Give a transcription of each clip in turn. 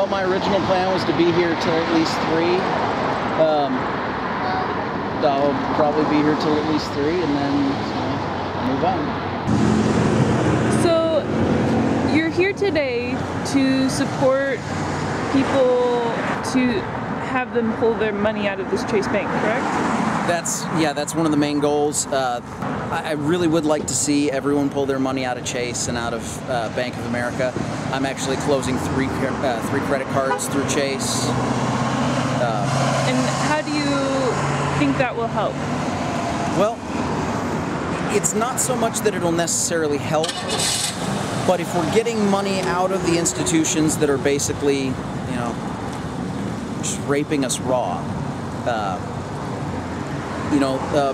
my original plan was to be here till at least 3. I'll probably be here till at least 3 and then move on. So you're here today to support people to have them pull their money out of this Chase Bank, correct? That's one of the main goals. I really would like to see everyone pull their money out of Chase and out of Bank of America. I'm actually closing three credit cards through Chase. And how do you think that will help? Well, it's not so much that it'll necessarily help, but if we're getting money out of the institutions that are basically, you know, just raping us raw.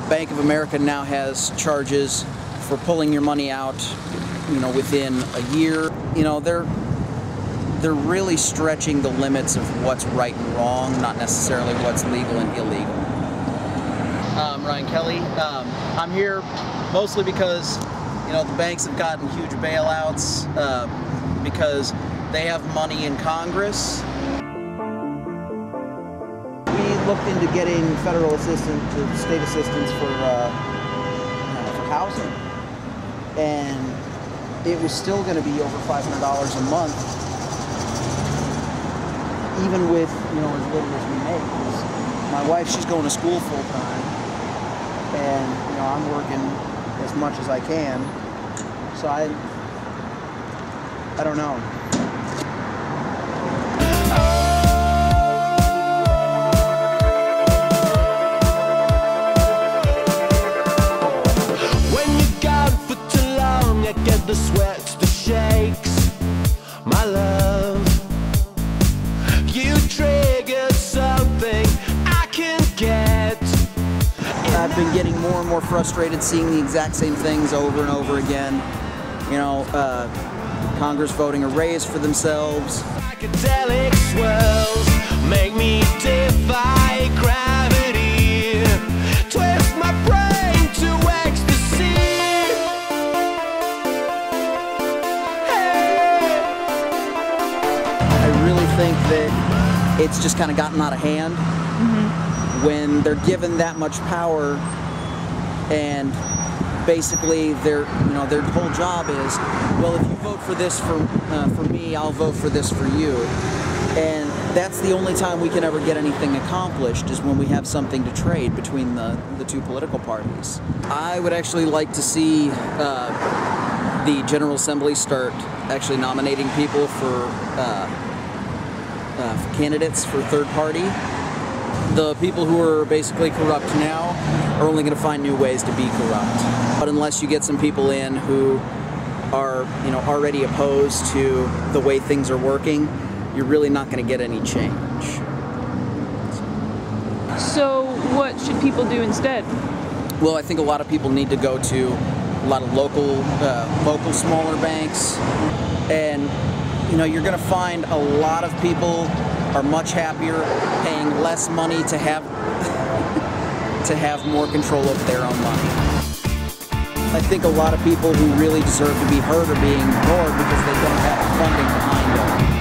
Bank of America now has charges for pulling your money out, within a year. They're really stretching the limits of what's right and wrong, not necessarily what's legal and illegal. Ryan Kelly. I'm here mostly because, the banks have gotten huge bailouts because they have money in Congress. We looked into getting federal assistance to state assistance for housing, and it was still going to be over $500 a month, even with as little as we make. My wife, she's going to school full time, and I'm working as much as I can, so I don't know. Get the sweats, the shakes, my love. You triggered something I can get. I've been getting more and more frustrated seeing the exact same things over and over again. Congress voting a raise for themselves. Psychedelic swirls make me defy gravity. Twist my brain to ecstasy. I really think that it's just kind of gotten out of hand when they're given that much power, and basically their whole job is, well, if you vote for this for me, I'll vote for this for you. And that's the only time we can ever get anything accomplished, is when we have something to trade between the two political parties. I would actually like to see the General Assembly start actually nominating people for candidates for third party. The people who are basically corrupt now are only going to find new ways to be corrupt. But unless you get some people in who are, already opposed to the way things are working, you're really not going to get any change. So what should people do instead? Well, I think a lot of people need to go to a lot of local smaller banks, and you're going to find a lot of people are much happier paying less money to have more control over their own money. I think a lot of people who really deserve to be heard are being ignored because they don't have funding behind them.